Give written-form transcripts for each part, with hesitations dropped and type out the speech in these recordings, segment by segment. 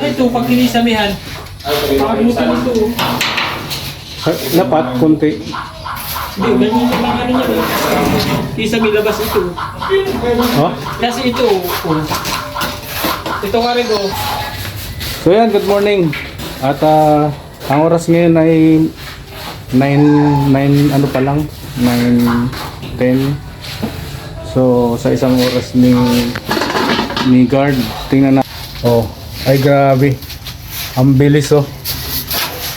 Ito, pag kinisamihan, pakagutin ito. Lapat, konti. Hindi, ganyan yung mga ano niya. Kisami labas ito. Oh? Kasi ito, ito nga rin So yan, good morning. At ang oras ngayon ay 9 ano pa lang, 9:10. So sa isang oras ni guard, tingnan na. Oh, ay grabe. Ang bilis oh.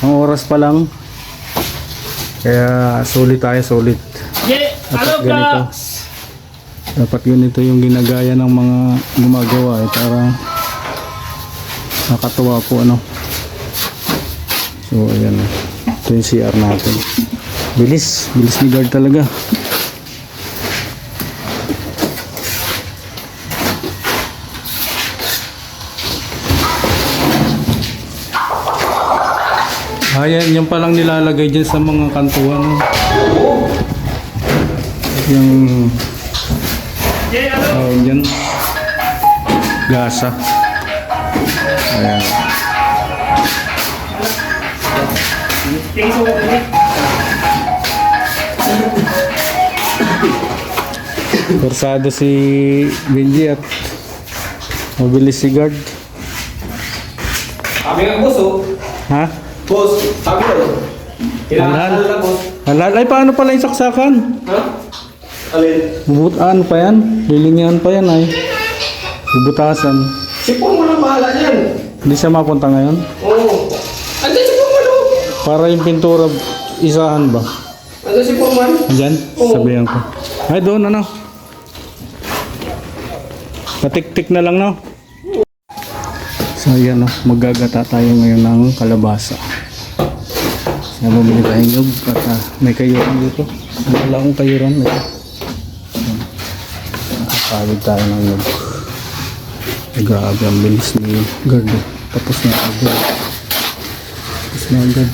Ang oras pa lang. Kaya sulit tayo, sulit. Yeah, Dapat ganito. Dapat ganito yung ginagaya ng mga gumagawa para nakatuwa po ano. So ayan, ito yung CR natin. Bilis ni guard talaga. Ayan, yung palang nilalagay dyan sa mga kantuan. Yung yan, gasa. Ayan. Forsado si Benji at mabilis si guard. Kami ang boss oh. Ha? Boss, sabi ko. Halal. na boss. Halal. Ay, paano pala yung saksakan? Ha? Alin? Ano pa yan? Lilinyahan pa yan ay. Bubutasan. Sipon mo na bahala yan. Hindi siya mapunta ngayon? Oo. Andiyan si Purman oh. Para yung pintura, isahan ba? Andiyan si Purman. Andyan? Oo. Sabihan ko. Ay, doon ano? Patik-tik na lang no? So yan no, maggagata tayo ngayon ng kalabasa. So bumili tayong nyug at may kayuran dito. Wala akong kayuran. Nakakawid tayo ng nyug. Grabe ang bilis ni guard. Tapos na agad. Tapos na agad.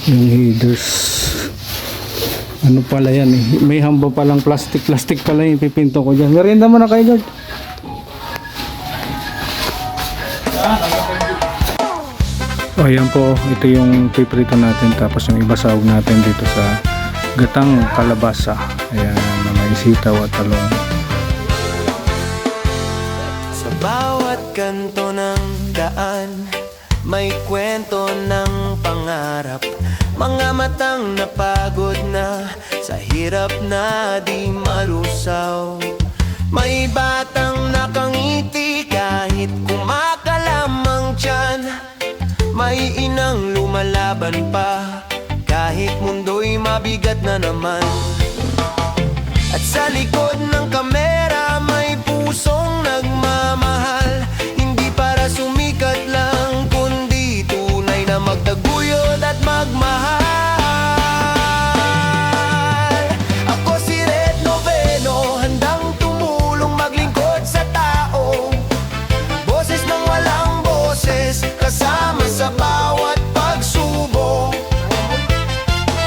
Yung headers, ano pala yan eh, may hamba palang plastic pala yung pipinto ko dyan. Merienda mo na kayo guard. O yan po, ito yung piprito natin, tapos yung ibasawag natin dito sa gatang kalabasa. Ayan, na may sitaw at talong. Sa bawat kanto ng daan, may kwento ng pangarap. Mga matang napagod na sa hirap na di malusaw. May batang nakangiti kahit kumakalamang tiyan. May inang lumalaban pa kahit mundo'y mabigat na naman. At sa likod ng kamera may pusong nagmamahal. Hindi para sumikat lang, kundi tunay na magtaguyod at magmahal. Ako si Red Noveno, handang tumulong maglingkod sa tao. Boses ng walang boses, kasama sa bawat pagsubok.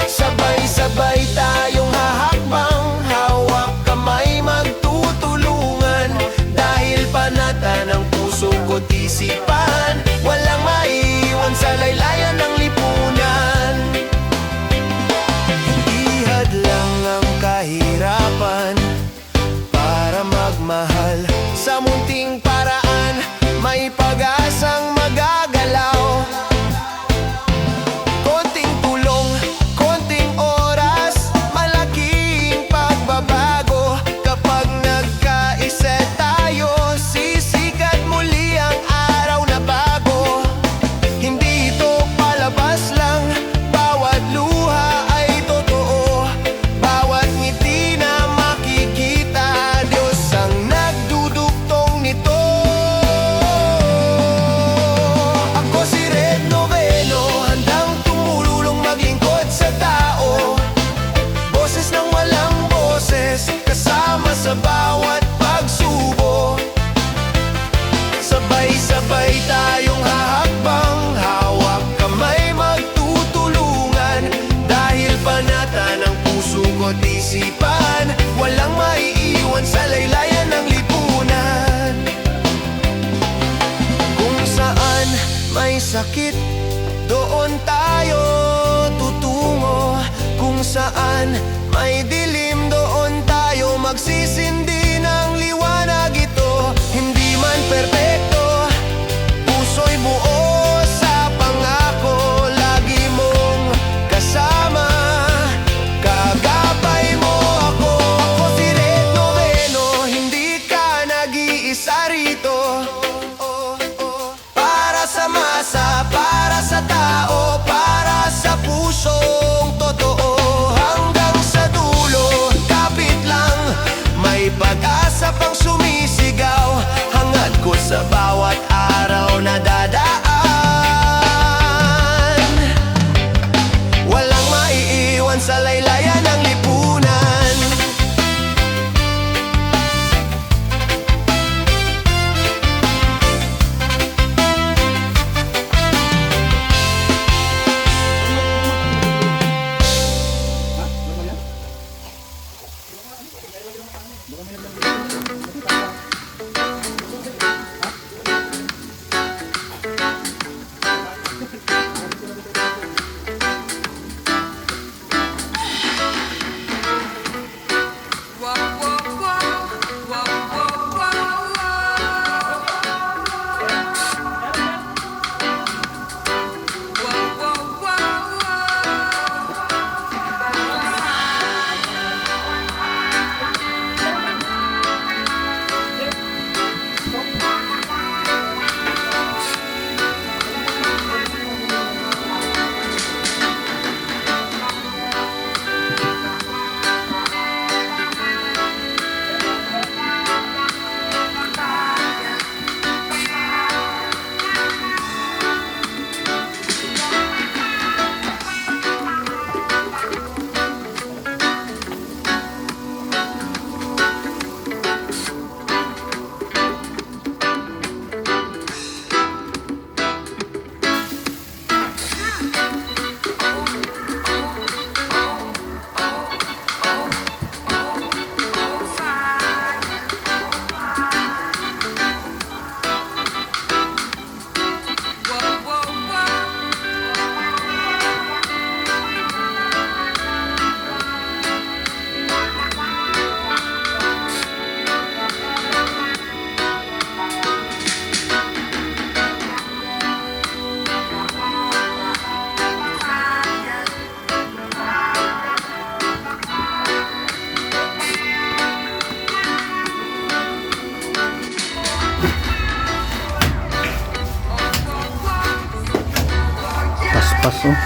Sabay-sabay tayong hahakbang, hawak kamay magtutulungan. Dahil panatan ang puso ko't isipan, walang maiwan sa laylayan ng ikot isipan, walang maiiwan sa laylayan ng lipunan. Kung saan may sakit, doon tayo tutungo. Kung saan may dilim, doon tayo magsisindi ng liwanag ito. Hindi man perpekto, puso'y buo sa pangako. Lagi mong kasama, kagabay mo ako. Ako si Red Noveno, hindi ka nag-iisa rito. Para sa masa, para sa tao, para sa pusong totoo. Hanggang sa dulo, kapit lang, may pag-asa pang sumisigaw. Hangad ko sa bawat araw na dadaan. Walang maiiwan sa laylayan ng lipunan. Paspas oh.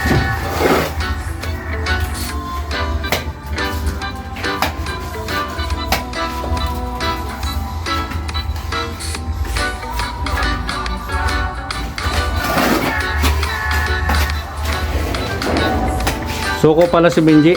Suko pala si Benji.